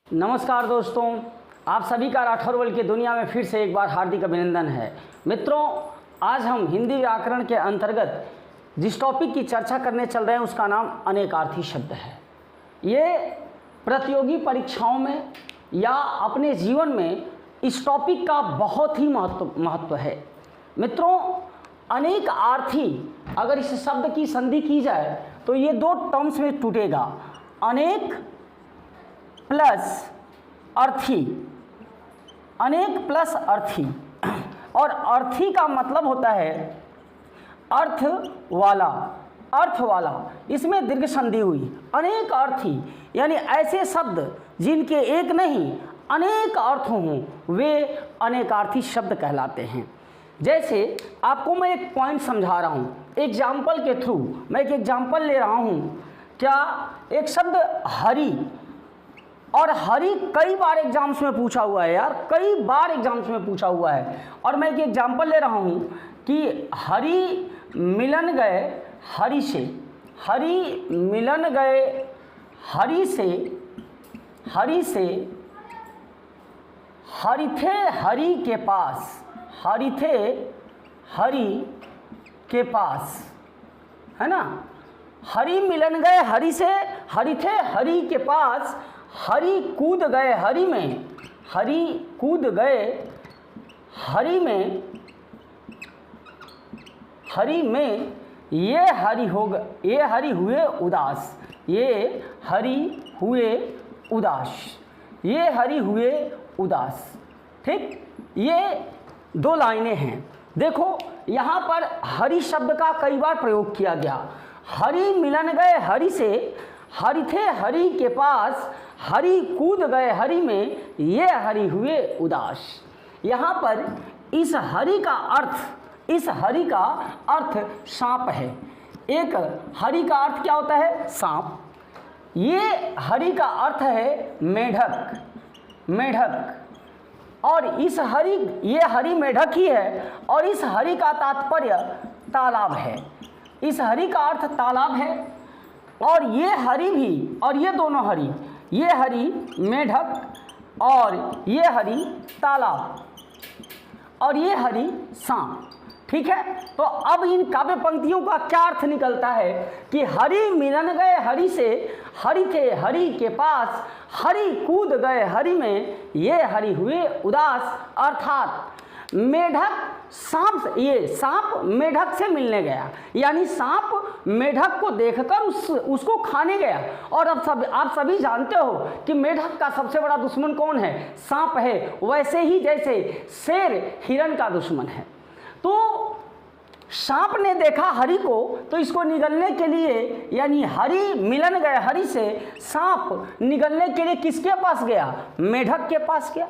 नमस्कार दोस्तों, आप सभी का राठौर वर्ल्ड की दुनिया में फिर से एक बार हार्दिक अभिनंदन है। मित्रों, आज हम हिंदी व्याकरण के अंतर्गत जिस टॉपिक की चर्चा करने चल रहे हैं उसका नाम अनेकार्थी शब्द है। ये प्रतियोगी परीक्षाओं में या अपने जीवन में इस टॉपिक का बहुत ही महत्व है। मित्रों, अनेकार्थी अगर इस शब्द की संधि की जाए तो ये दो टर्म्स में टूटेगा, अनेक प्लस अर्थी। अनेक प्लस अर्थी, और अर्थी का मतलब होता है अर्थ वाला, अर्थ वाला। इसमें दीर्घ संधि हुई। अनेक अर्थी यानी ऐसे शब्द जिनके एक नहीं अनेक अर्थ हों, वे अनेकार्थी शब्द कहलाते हैं। जैसे आपको मैं एक पॉइंट समझा रहा हूँ, एग्जाम्पल के थ्रू मैं एक एग्जाम्पल ले रहा हूँ। क्या एक शब्द हरि, और हरि कई बार एग्जाम्स में पूछा हुआ है यार, कई बार एग्जाम्स में पूछा हुआ है। और मैं एक एग्जाम्पल ले रहा हूँ कि हरि मिलन गए हरि से, हरि मिलन गए हरि से, हरि से हरि थे हरि के पास, हरि थे हरि के पास, है ना। हरि मिलन गए हरि से, हरि थे हरि के पास, हरि कूद गए हरि में, हरि कूद गए हरि में, हरि में ये हरि हो गए, ये हरि हुए उदास, ये हरि हुए उदास, ये हरि हुए उदास। ठीक, ये दो लाइनें हैं। देखो यहाँ पर हरि शब्द का कई बार प्रयोग किया गया। हरि मिलन गए हरि से, हरि थे हरि के पास, हरि कूद गए हरि में, ये हरि हुए उदास। यहाँ पर इस हरि का अर्थ, इस हरि का अर्थ सांप है। एक हरि का अर्थ क्या होता है? सांप। ये हरि का अर्थ है मेढक, मेढक। और इस हरि, ये हरि मेढक ही है, और इस हरि का तात्पर्य तालाब है। इस हरि का अर्थ तालाब है, और ये हरि भी, और ये दोनों हरि, ये हरि मेढक और ये हरि तालाब, और ये हरि सांप। ठीक है, तो अब इन काव्य पंक्तियों का क्या अर्थ निकलता है कि हरि मिलन गए हरि से, हरि थे हरि के पास, हरि कूद गए हरि में, ये हरि हुए उदास। अर्थात मेढक सांप, ये सांप मेढक से मिलने गया, यानी सांप मेढक को देखकर उसको खाने गया। और अब आप सभी जानते हो कि मेढक का सबसे बड़ा दुश्मन कौन है? सांप है। वैसे ही जैसे शेर हिरण का दुश्मन है। तो सांप ने देखा हरि को, तो इसको निगलने के लिए, यानी हरि मिलन गए हरि से, सांप निगलने के लिए किसके पास गया? मेढक के पास गया।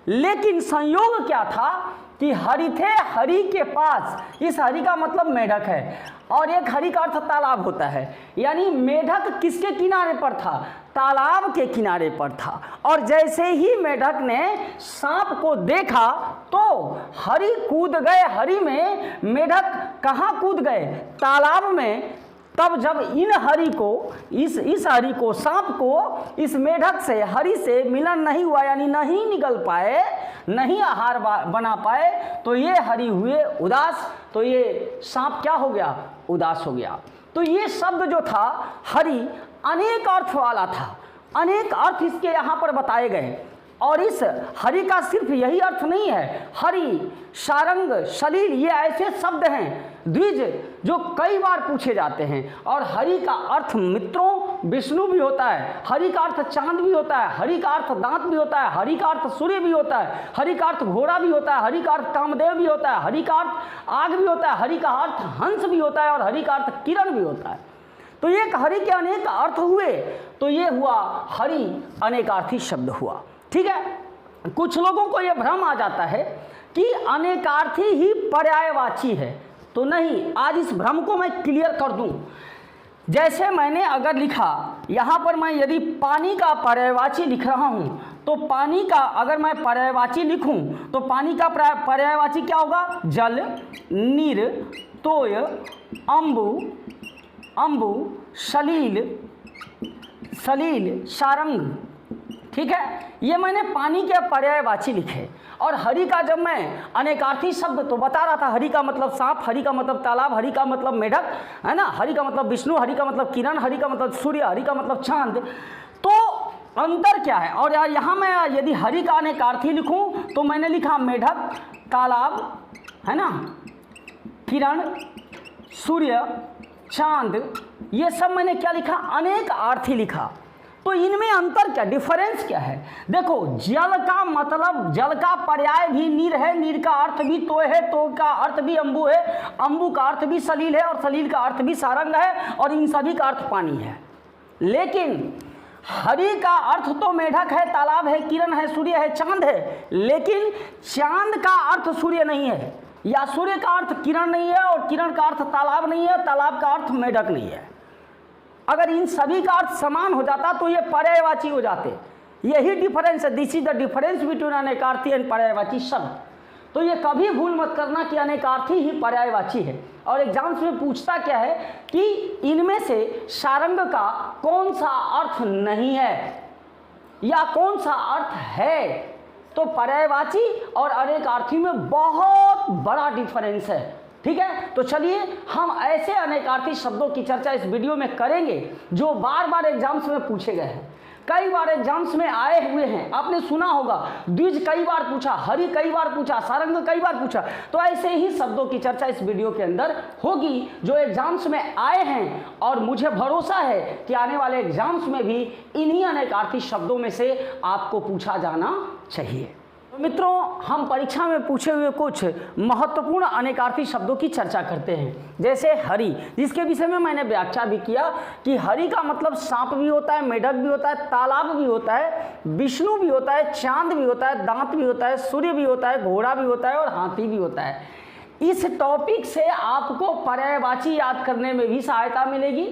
लेकिन संयोग क्या था कि हरि थे हरि के पास। इस हरि का मतलब मेढक है, और एक हरि का अर्थ तालाब होता है। यानी मेढक किसके किनारे पर था? तालाब के किनारे पर था। और जैसे ही मेढक ने सांप को देखा तो हरि कूद गए हरि में। मेढक कहाँ कूद गए? तालाब में। तब जब इन हरि को, इस हरि को, सांप को इस मेढक से, हरि से मिलन नहीं हुआ, यानी नहीं निकल पाए, नहीं आहार बना पाए, तो ये हरि हुए उदास। तो ये सांप क्या हो गया? उदास हो गया। तो ये शब्द जो था हरि अनेक अर्थ वाला था, अनेक अर्थ इसके यहाँ पर बताए गए। और इस हरि का सिर्फ यही अर्थ नहीं है, हरि, सारंग, सलील, ये ऐसे शब्द हैं द्विज जो कई बार पूछे जाते हैं। और हरि का अर्थ मित्रों विष्णु भी होता है, हरि का अर्थ चांद भी होता है, हरि का अर्थ दांत भी होता है, हरि का अर्थ सूर्य भी होता है, हरि का अर्थ घोड़ा भी होता है, हरि का अर्थ कामदेव भी होता है, हरि का अर्थ आग भी होता है, हरि का अर्थ हंस भी होता है, और हरि का अर्थ किरण भी होता है। तो ये हरि के अनेक अर्थ हुए, तो ये हुआ हरि अनेकार्थी शब्द हुआ। ठीक है, कुछ लोगों को यह भ्रम आ जाता है कि अनेकार्थी ही पर्यायवाची है। तो नहीं, आज इस भ्रम को मैं क्लियर कर दूं। जैसे मैंने अगर लिखा यहाँ पर, मैं यदि पानी का पर्यायवाची लिख रहा हूँ, तो पानी का अगर मैं पर्यायवाची लिखूं तो पानी का पर्यायवाची क्या होगा? जल, नीर, तोय, अम्बु, अम्बु, सलील, सलील, सारंग। ठीक है, ये मैंने पानी के पर्यायवाची लिखे। और हरि का जब मैं अनेकार्थी शब्द तो बता रहा था, हरि का मतलब सांप, हरि का मतलब तालाब, हरि का मतलब मेढक, है ना, हरि का मतलब विष्णु, हरि का मतलब किरण, हरि का मतलब सूर्य, हरि का मतलब चांद। तो अंतर क्या है? और यहाँ मैं यदि हरि का अनेकार्थी लिखूं तो मैंने लिखा मेढक, तालाब, है ना, किरण, सूर्य, चांद, ये सब मैंने क्या लिखा? अनेक आर्थी लिखा। तो इनमें अंतर क्या, डिफरेंस क्या है? देखो, जल का मतलब, जल का पर्याय भी नीर है, नीर का अर्थ भी तो है, तो का अर्थ भी अंबु है, अंबु का अर्थ भी सलील है, और सलील का अर्थ भी सारंग है, और इन सभी का अर्थ पानी है। लेकिन हरि का अर्थ तो मेढक है, तालाब है, किरण है, सूर्य है, चांद है, लेकिन चांद का अर्थ सूर्य नहीं है, या सूर्य का अर्थ किरण नहीं है, और किरण का अर्थ तालाब नहीं है, तालाब का अर्थ मेढक नहीं है। अगर इन सभी का अर्थ समान हो जाता तो ये पर्यायवाची हो जाते। यही डिफरेंस है, this is the difference between अनेकार्थी एंड पर्यायवाची शब्द। तो ये कभी भूल मत करना कि अनेकार्थी ही पर्यायवाची है। और एग्जाम्स में पूछता क्या है कि इनमें से सारंग का कौन सा अर्थ नहीं है या कौन सा अर्थ है। तो पर्यायवाची और अनेकार्थी में बहुत बड़ा डिफरेंस है, ठीक है। तो चलिए हम ऐसे अनेकार्थी शब्दों की चर्चा इस वीडियो में करेंगे जो बार बार एग्जाम्स में पूछे गए हैं, कई बार एग्जाम्स में आए हुए हैं। आपने सुना होगा द्विज कई बार पूछा, हरि कई बार पूछा, सारंग कई बार पूछा। तो ऐसे ही शब्दों की चर्चा इस वीडियो के अंदर होगी जो एग्जाम्स में आए हैं, और मुझे भरोसा है कि आने वाले एग्जाम्स में भी इन्हीं अनेकार्थी शब्दों में से आपको पूछा जाना चाहिए। मित्रों, हम परीक्षा में पूछे हुए कुछ महत्वपूर्ण अनेकार्थी शब्दों की चर्चा करते हैं, जैसे हरि, जिसके विषय में मैंने व्याख्या भी किया कि हरि का मतलब सांप भी होता है, मेढक भी होता है, तालाब भी होता है, विष्णु भी होता है, चांद भी होता है, दांत भी होता है, सूर्य भी होता है, घोड़ा भी होता है और हाथी भी होता है। इस टॉपिक से आपको पर्यायवाची याद करने में भी सहायता मिलेगी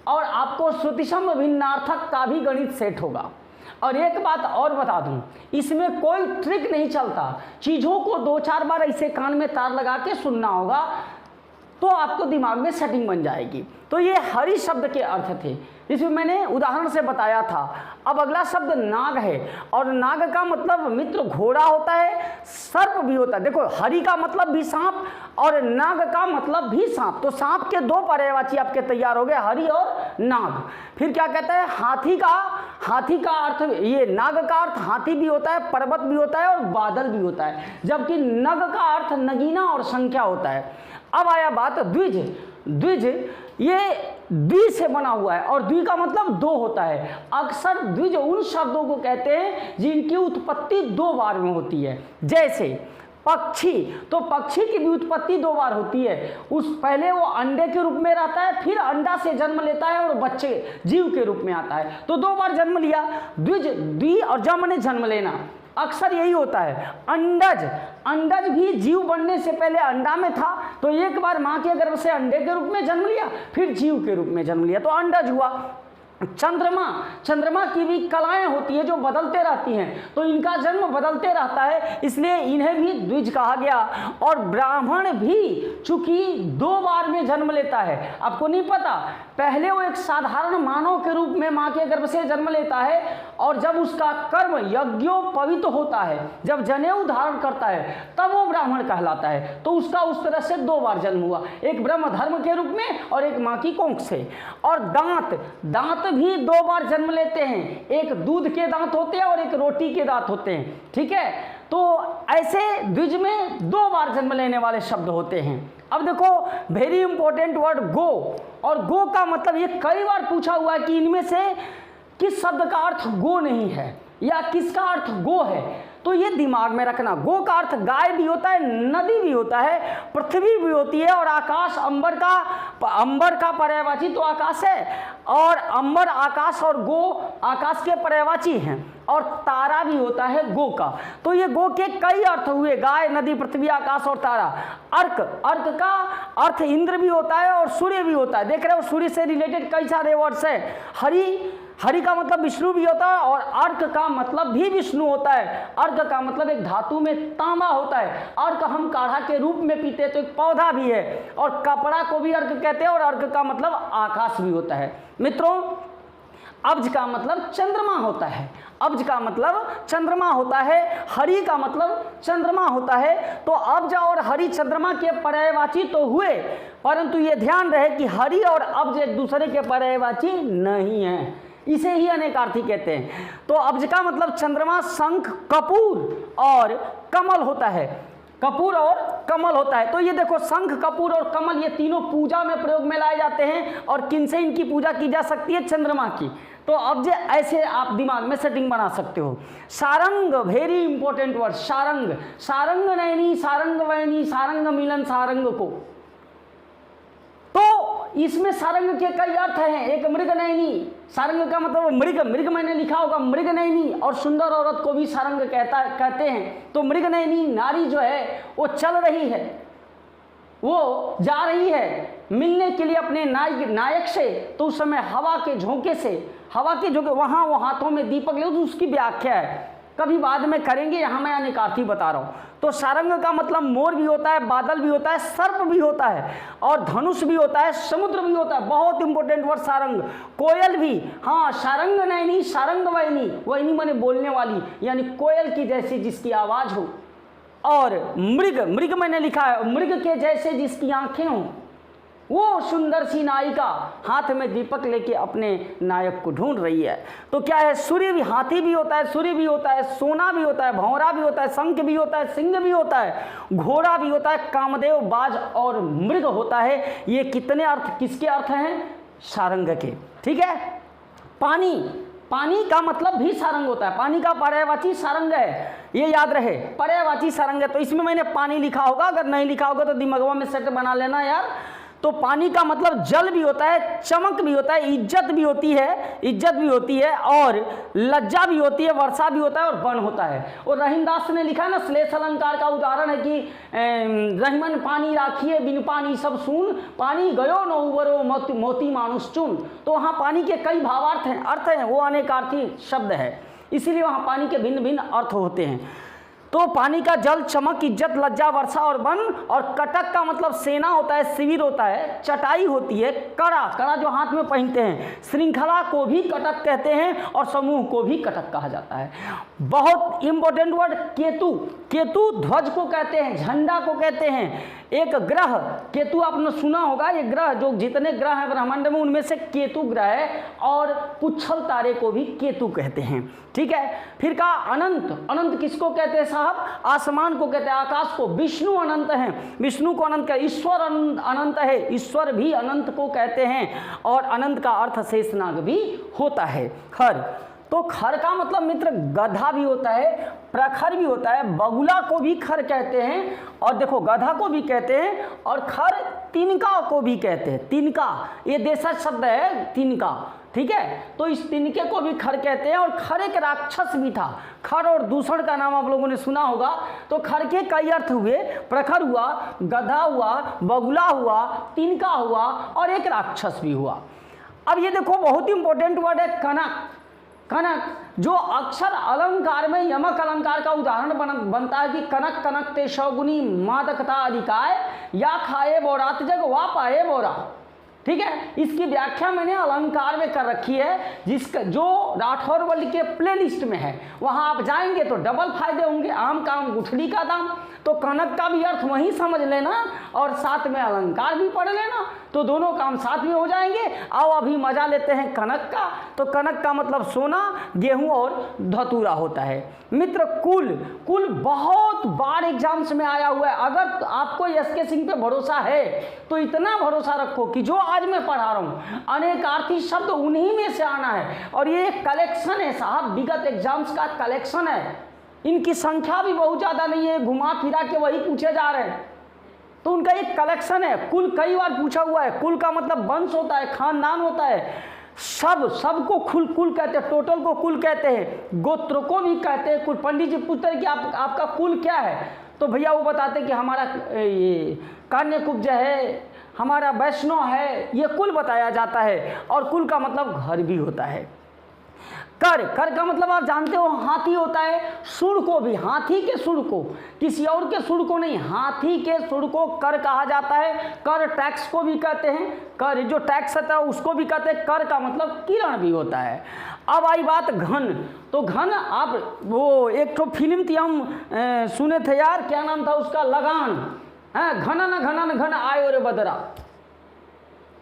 और आपको श्रुतिसम भिन्नार्थक का भी गणित सेट होगा। और एक बात और बता दूं, इसमें कोई ट्रिक नहीं चलता, चीज़ों को 2-4 बार ऐसे कान में तार लगा के सुनना होगा तो आपको दिमाग में सेटिंग बन जाएगी। तो ये हरि शब्द के अर्थ थे, इसमें मैंने उदाहरण से बताया था। अब अगला शब्द नाग है, और नाग का मतलब मित्र घोड़ा होता है, सर्प भी होता है। देखो, हरि का मतलब भी सांप और नाग का मतलब भी सांप, तो सांप के 2 पर्यायवाची आपके तैयार हो गए, हरि और नाग। फिर क्या कहता है, हाथी का अर्थ, ये नाग का अर्थ हाथी भी होता है, पर्वत भी होता है और बादल भी होता है, जबकि नग का अर्थ नगीना और संख्या होता है। अब आया बात द्विज। द्विज ये द्वि से बना हुआ है, और द्वि का मतलब 2 होता है। अक्सर द्विज उन शब्दों को कहते हैं जिनकी उत्पत्ति 2 बार में होती है, जैसे पक्षी। तो पक्षी की भी उत्पत्ति 2 बार होती है, उस पहले वो अंडे के रूप में रहता है, फिर अंडा से जन्म लेता है और बच्चे जीव के रूप में आता है, तो 2 बार जन्म लिया। द्विज, द्वि और जम ने जन्म लेना, अक्सर यही होता है। अंडज भी जीव बनने से पहले अंडा में था, तो एक बार मां के गर्भ से अंडे के रूप में जन्म लिया, फिर जीव के रूप में जन्म लिया, तो अंडज हुआ। चंद्रमा की भी कलाएं होती हैं जो बदलते रहती हैं, तो इनका जन्म बदलते रहता है, इसलिए इन्हें भी द्विज कहा गया। और ब्राह्मण भी चूंकि 2 बार में जन्म लेता है, आपको नहीं पता, पहले वो एक साधारण मानव के रूप में मां के गर्भ से जन्म लेता है, और जब उसका कर्म यज्ञोपवीत होता है, जब जनेऊ धारण करता है, तब वो ब्राह्मण कहलाता है। तो उसका उस तरह से 2 बार जन्म हुआ, एक ब्रह्म धर्म के रूप में और एक मां की कोख से। और दांत भी 2 बार जन्म लेते हैं, एक दूध के दांत होते हैं और एक रोटी के दांत होते हैं, ठीक है। तो ऐसे द्विज में 2 बार जन्म लेने वाले शब्द होते हैं। अब देखो, वेरी इंपॉर्टेंट वर्ड गो, और गो का मतलब ये कई बार पूछा हुआ है कि इनमें से किस शब्द का अर्थ गो नहीं है या किसका अर्थ गो है, तो ये दिमाग में रखना। गो का अर्थ गाय भी होता है, नदी भी होता है, पृथ्वी भी होती है, और आकाश, अंबर का पर्यायवाची तो आकाश है, और अंबर आकाश और गो आकाश के पर्यायवाची हैं, और तारा भी होता है गो का। तो ये गो के कई अर्थ हुए, गाय, नदी, पृथ्वी, आकाश और तारा। अर्क का अर्थ इंद्र भी होता है और सूर्य भी होता है, देख रहे हो, सूर्य से रिलेटेड कई सारे वर्ड्स हैं। हरि का मतलब विष्णु भी होता है, और अर्क का मतलब भी विष्णु होता है। अर्क का मतलब एक धातु में तांबा होता है। अर्क हम काढ़ा के रूप में पीते, तो एक पौधा भी है, और कपड़ा को भी अर्क कहते हैं, और अर्क का मतलब आकाश भी होता है। मित्रों, अब्ज का मतलब चंद्रमा होता है, अब्ज का मतलब चंद्रमा होता है, हरि का मतलब चंद्रमा होता है। तो अब्ज और हरि चंद्रमा के पर्यायवाची तो हुए, परंतु ये ध्यान रहे कि हरि और अब्ज एक दूसरे के पर्यायवाची नहीं है, इसे ही अनेकार्थी कहते हैं। तो अब्ज का मतलब चंद्रमा, शंख, कपूर और कमल होता है, कपूर और कमल होता है। तो ये देखो शंख, कपूर और कमल ये तीनों पूजा में प्रयोग में लाए जाते हैं। और किनसे इनकी पूजा की जा सकती है? चंद्रमा की। तो अब ऐसे आप दिमाग में सेटिंग बना सकते हो। Sarang, very important word, Sarang, Sarang Naini, Sarang Vaini, Sarang मिलन सारंग को। तो इसमें सारंग के कई अर्थ हैं। एक मृग नैनी, सारंग का मतलब मृग, मृग मैंने लिखा होगा मृग नैनी, और सुंदर औरत को भी सारंग कहते हैं। तो मृग नैनी नारी जो है वो चल रही है, वो जा रही है मिलने के लिए अपने नायक से। तो उस समय हवा के झोंके से, हवा के झोंके, वहाँ वो हाथों में दीपक ले, तो उसकी व्याख्या है, कभी बाद में करेंगे, यहाँ मैं अनेकार्थी बता रहा हूँ। तो सारंग का मतलब मोर भी होता है, बादल भी होता है, सर्प भी होता है, और धनुष भी होता है, समुद्र भी होता है। बहुत इंपॉर्टेंट वर्ड सारंग। कोयल भी, हाँ, सारंग नैनी, सारंग वैनी, वैनी माने बोलने वाली, यानी कोयल की जैसी जिसकी आवाज़ हो। और मृग, मृग मैंने लिखा है, मृग के जैसे जिसकी आंखें हों, वो सुंदर सी नायिका हाथ में दीपक लेके अपने नायक को ढूंढ रही है। तो क्या है? सूर्य भी, हाथी भी होता है, सूर्य भी होता है, सोना भी होता है, भंवरा भी होता है, शंख भी होता है, सिंह भी होता है, घोड़ा भी होता है, कामदेव, बाज और मृग होता है। ये कितने अर्थ, किसके अर्थ हैं? सारंग के। ठीक है। पानी, पानी का मतलब भी सारंग होता है, पानी का पर्यायवाची सारंग है, ये याद रहे, पर्यायवाची सारंग है। तो इसमें मैंने पानी लिखा होगा, अगर नहीं लिखा होगा तो दिमागवा में सेट बना लेना यार। तो पानी का मतलब जल भी होता है, चमक भी होता है, इज्जत भी होती है, इज्जत भी होती है, और लज्जा भी होती है, वर्षा भी होता है, और वन होता है। और रहीमदास ने लिखा ना, श्लेष अलंकार का उदाहरण है कि रहीमन पानी राखिए बिन पानी सब सून, पानी गयो न उबरो मोती मानुष चुन। तो वहाँ पानी के कई भावार्थ हैं, अर्थ हैं, वो अनेकार्थी शब्द है, इसीलिए वहाँ पानी के भिन्न भिन्न अर्थ होते हैं। तो पानी का जल, चमक, इज्जत, लज्जा, वर्षा और वन। और कटक का मतलब सेना होता है, शिविर होता है, चटाई होती है, कड़ा, कड़ा जो हाथ में पहनते हैं, श्रृंखला को भी कटक कहते हैं, और समूह को भी कटक कहा जाता है। बहुत इंपॉर्टेंट वर्ड केतु, केतु ध्वज को कहते हैं, झंडा को कहते हैं। एक ग्रह केतु आपने सुना होगा, ये ग्रह जो जितने ग्रह हैं ब्रह्मांड में उनमें से केतु ग्रह है, और पुच्छल तारे को भी केतु कहते हैं। ठीक है। फिर कहा अनंत, अनंत किसको कहते हैं साहब? आसमान को कहते हैं, आकाश को। विष्णु अनंत हैं, विष्णु को अनंत कहते हैं। ईश्वर अनंत है, ईश्वर भी अनंत को कहते हैं। और अनंत का अर्थ शेषनाग भी होता है। खर, तो खर का मतलब मित्र गधा भी होता है, प्रखर भी होता है, बगुला को भी खर कहते हैं, और देखो गधा को भी कहते हैं, और खर तिनका को भी कहते हैं। तिनका ये देशज शब्द है, तिनका। ठीक है। तो इस तिनके को भी खर कहते हैं। और खर एक राक्षस भी था, खर और दूषण का नाम आप लोगों ने सुना होगा। तो खर के कई अर्थ हुए, प्रखर हुआ, गधा हुआ, बगुला हुआ, तिनका हुआ, और एक राक्षस भी हुआ। अब ये देखो बहुत इंपॉर्टेंट वर्ड है कनक। कनक जो अक्षर अलंकार में यमक अलंकार का उदाहरण बनता है कि कनक कनक ते शौगुनी मादकता अधिकाय, या खाए बोरात जग वा पाए बोरा। ठीक है। इसकी व्याख्या मैंने अलंकार में कर रखी है, जिसका जो राठौर वर्ल्ड के प्लेलिस्ट में है, वहां आप जाएंगे तो डबल फायदे होंगे। आम का आम गुठली का दाम। तो कनक का भी अर्थ वहीं समझ लेना, और साथ में अलंकार भी पढ़ लेना, तो दोनों काम साथ में हो जाएंगे। आओ अभी मजा लेते हैं कनक का। तो कनक का मतलब सोना, गेहूं और धतूरा होता है। मित्र कुल, कुल बहुत बार एग्जाम्स में आया हुआ है। अगर आपको एसके सिंह पे भरोसा है तो इतना भरोसा रखो कि जो आज मैं पढ़ा रहा हूँ अनेकार्थी शब्द उन्हीं में से आना है। और ये कलेक्शन है साहब, विगत एग्जाम्स का कलेक्शन है। इनकी संख्या भी बहुत ज़्यादा नहीं है, घुमा फिरा के वही पूछे जा रहे हैं। तो उनका एक कलेक्शन है। कुल कई बार पूछा हुआ है। कुल का मतलब वंश होता है, खानदान होता है। सब को कुल कहते हैं, टोटल को कुल कहते हैं, गोत्र को भी कहते हैं कुल। पंडित जी पूछते हैं कि आपका कुल क्या है, तो भैया वो बताते हैं कि हमारा ये कान्यकुब्ज है, हमारा वैष्णव है, ये कुल बताया जाता है। और कुल का मतलब घर भी होता है। कर, कर का मतलब आप जानते हो हाथी होता है, सुर को भी, हाथी के सुर को, किसी और के सुर को नहीं, हाथी के सुर को कर कहा जाता है। कर टैक्स को भी कहते हैं, कर जो टैक्स होता है उसको भी कहते हैं। कर का मतलब किरण भी होता है। अब आई बात घन, तो घन आप वो एक तो फिल्म थी हम सुने थे यार, क्या नाम था उसका, लगान, है घनन घनन घन आयो रे बदरा,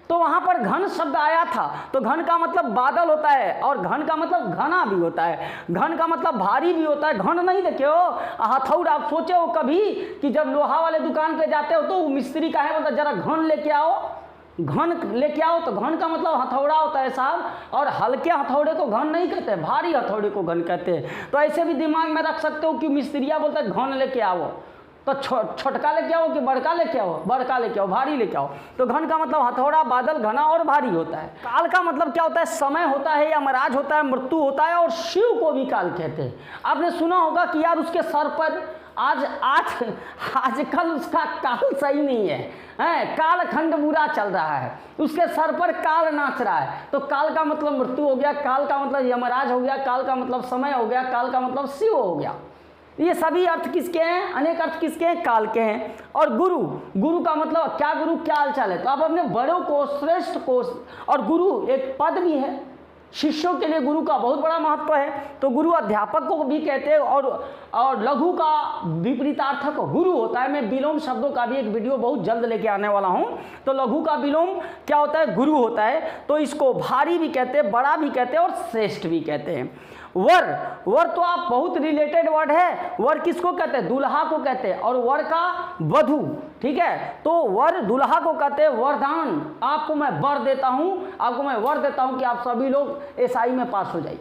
तो वहां पर घन शब्द आया था। तो घन का मतलब बादल होता है और घन का मतलब घना भी होता है, घन का मतलब भारी भी होता है। घन नहीं देखे हो हथौड़ा, आप सोचे हो कभी कि जब लोहा वाले दुकान पे जाते हो तो मिस्त्री का है मतलब जरा घन लेके आओ, घन लेके आओ, तो घन का मतलब हथौड़ा होता है साहब। और हल्के हथौड़े को घन नहीं कहते, भारी हथौड़े को घन कहते हैं। तो ऐसे भी दिमाग में रख सकते हो कि मिस्त्रिया बोलता है घन लेके आओ, तो छोटका लेके आओ कि बड़का लेके आओ, बड़का लेके आओ, भारी लेके आओ। तो घन का मतलब हथौड़ा, बादल, घना और भारी होता है। काल का मतलब क्या होता है, समय होता है, यमराज होता है, मृत्यु होता है, और शिव को भी काल कहते हैं। आपने सुना होगा कि यार उसके सर पर आजकल उसका काल सही नहीं है, काल खंड बुरा चल रहा है, उसके सर पर काल नाच रहा है। तो काल का मतलब मृत्यु हो गया, काल का मतलब यमराज हो गया, काल का मतलब समय हो गया, काल का मतलब शिव हो गया। ये सभी अर्थ किसके हैं, अनेक अर्थ किसके हैं, काल के हैं। और गुरु, गुरु का मतलब क्या, गुरु क्या हाल चाल है। तो आप अपने बड़ों को, श्रेष्ठ को, और गुरु एक पद भी है, शिष्यों के लिए गुरु का बहुत बड़ा महत्व है। तो गुरु अध्यापक को भी कहते हैं। और लघु का विपरीतार्थक गुरु होता है। मैं विलोम शब्दों का भी एक वीडियो बहुत जल्द लेके आने वाला हूं। तो लघु का विलोम क्या होता है, गुरु होता है। तो इसको भारी भी कहते हैं, बड़ा भी कहते हैं और श्रेष्ठ भी कहते हैं। वर, वर तो आप बहुत रिलेटेड वर्ड है। वर किसको कहते हैं, दुल्हा को कहते हैं। और वर का वधु, ठीक है। तो वर दुल्हा को कहते हैं वरदान, आपको मैं वर देता हूं, आपको मैं वर देता हूं कि आप सभी लोग एसआई में पास हो जाइए,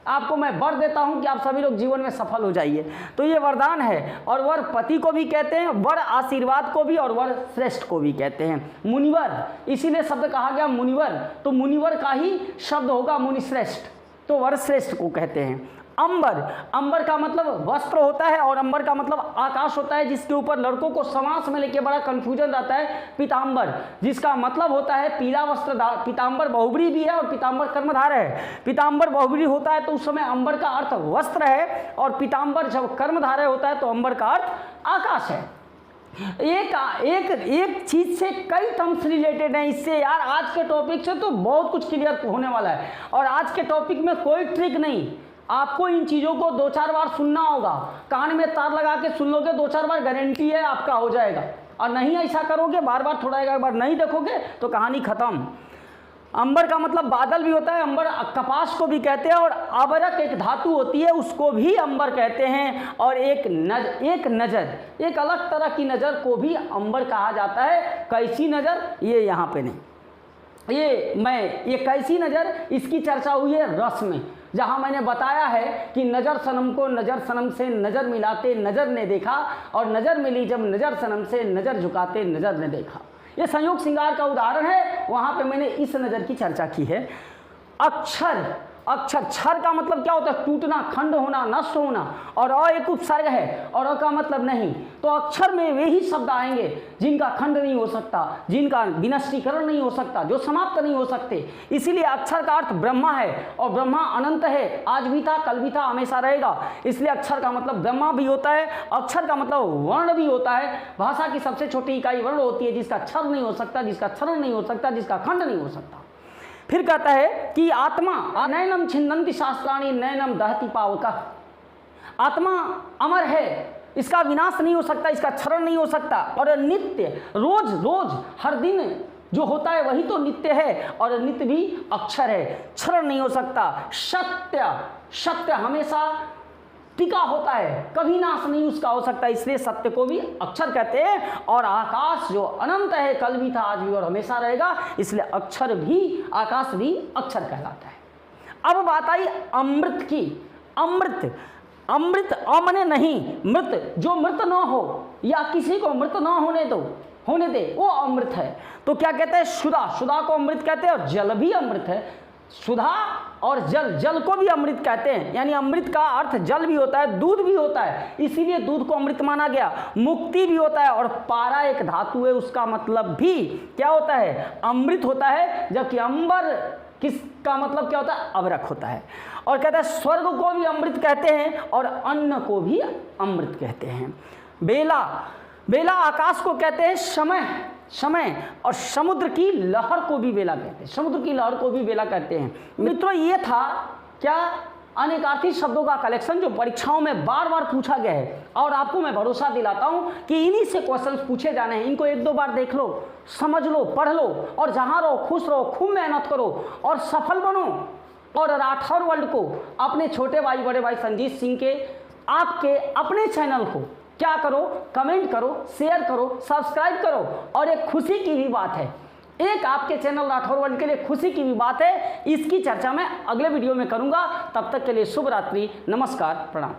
आपको मैं वर देता हूं कि आप सभी लोग जीवन में सफल हो जाइए। तो ये वरदान है। और वर पति को भी कहते हैं, वर आशीर्वाद को भी, और वर श्रेष्ठ को भी कहते हैं। मुनिवर, इसीलिए शब्द कहा गया मुनिवर। तो मुनिवर का ही शब्द होगा मुनिश्रेष्ठ, तो वर श्रेष्ठ को कहते हैं। अंबर, अंबर का मतलब वस्त्र होता है, और अंबर का मतलब आकाश होता है, जिसके ऊपर लड़कों को समास में लेके बड़ा कंफ्यूजन रहता है। पीतांबर, जिसका मतलब होता है पीला वस्त्र। पीतांबर बहुब्री भी है और पीतांबर कर्मधारय है। पीतांबर बहुब्री होता है तो उस समय अंबर का अर्थ वस्त्र है, और पीतांबर जब कर्मधारय होता है तो अंबर का अर्थ आकाश है। एक चीज से कई टर्म्स रिलेटेड हैं इससे। यार आज के टॉपिक से तो बहुत कुछ क्लियर होने वाला है। और आज के टॉपिक में कोई ट्रिक नहीं, आपको इन चीज़ों को 2-4 बार सुनना होगा। कान में तार लगा के सुन लोगे 2-4 बार, गारंटी है आपका हो जाएगा। और नहीं ऐसा करोगे, बार बार थोड़ा एक बार नहीं देखोगे तो कहानी खत्म। अंबर का मतलब बादल भी होता है, अंबर कपास को भी कहते हैं। और अबरक एक धातु होती है, उसको भी अंबर कहते हैं। और एक नज़र, एक अलग तरह की नज़र को भी अंबर कहा जाता है। कैसी नज़र, ये यहाँ पे नहीं, ये कैसी नज़र, इसकी चर्चा हुई है रस में, जहाँ मैंने बताया है कि नज़र सनम को नज़र सनम से नज़र मिलाते नज़र ने देखा, और नज़र मिली जब नज़र सनम से नज़र झुकाते नज़र ने देखा। ये संयोग श्रृंगार का उदाहरण है, वहाँ पे मैंने इस नज़र की चर्चा की है। अक्षर, अक्षर, क्षर का मतलब क्या होता है, टूटना, खंड होना, नष्ट होना। और अ एक उपसर्ग है, और अ का मतलब नहीं। तो अक्षर में वे ही शब्द आएंगे जिनका खंड नहीं हो सकता, जिनका विनष्टीकरण नहीं हो सकता, जो समाप्त नहीं हो सकते। इसीलिए अक्षर का अर्थ ब्रह्मा है, और ब्रह्मा अनंत है, आज भी था, कल भी था, हमेशा रहेगा। इसलिए अक्षर का मतलब ब्रह्मा भी होता है। अक्षर का मतलब वर्ण भी होता है। भाषा की सबसे छोटी इकाई वर्ण होती है, जिसका क्षर नहीं हो सकता, जिसका क्षरण नहीं हो सकता, जिसका खंड नहीं हो सकता। फिर कहता है कि आत्मा नैनम छिन्दन्ति शास्त्राणि नैनम दहति पावकः। आत्मा अमर है, इसका विनाश नहीं हो सकता, इसका क्षरण नहीं हो सकता। और नित्य, रोज रोज हर दिन जो होता है वही तो नित्य है, और नित्य भी अक्षर है, क्षरण नहीं हो सकता। सत्य, सत्य हमेशा टिका होता है, कभी नाश नहीं उसका हो सकता, इसलिए सत्य को भी अक्षर कहते हैं। और आकाश जो अनंत है, कल भी था, आज भी और हमेशा रहेगा, इसलिए अक्षर भी, आकाश भी अक्षर कहलाता है। अब बात आई अमृत की। अमृत, अमृत अमने नहीं, मृत, जो मृत न हो या किसी को मृत न होने दे, वो अमृत है। तो क्या कहते हैं, शुदा, शुदा को अमृत कहते हैं। और जल भी अमृत है, सुधा और जल, जल को भी अमृत कहते हैं। यानी अमृत का अर्थ जल भी होता है, दूध भी होता है, इसीलिए दूध को अमृत माना गया। मुक्ति भी होता है, और पारा एक धातु है, उसका मतलब भी क्या होता है, अमृत होता है। जबकि अंबर का मतलब क्या होता है, अवरक होता है। और कहता है स्वर्ग को भी अमृत कहते हैं और अन्न को भी अमृत कहते हैं। बेला, बेला आकाश को कहते हैं समय, समय, और समुद्र की लहर को भी बेला कहते हैं, समुद्र की लहर को भी बेला कहते हैं। मित्रों ये था क्या, अनेकार्थी शब्दों का कलेक्शन जो परीक्षाओं में बार बार पूछा गया है, और आपको मैं भरोसा दिलाता हूं कि इन्हीं से क्वेश्चंस पूछे जाने हैं। इनको एक दो बार देख लो, समझ लो, पढ़ लो, और जहां रहो खुश रहो, खूब मेहनत करो और सफल बनो। और राठौर वर्ल्ड को, अपने छोटे भाई बड़े भाई संजीत सिंह के, आपके अपने चैनल को क्या करो, कमेंट करो, शेयर करो, सब्सक्राइब करो। और एक खुशी की भी बात है, एक आपके चैनल राठौर वर्ल्ड के लिए खुशी की भी बात है, इसकी चर्चा मैं अगले वीडियो में करूंगा। तब तक के लिए शुभ रात्रि, नमस्कार, प्रणाम।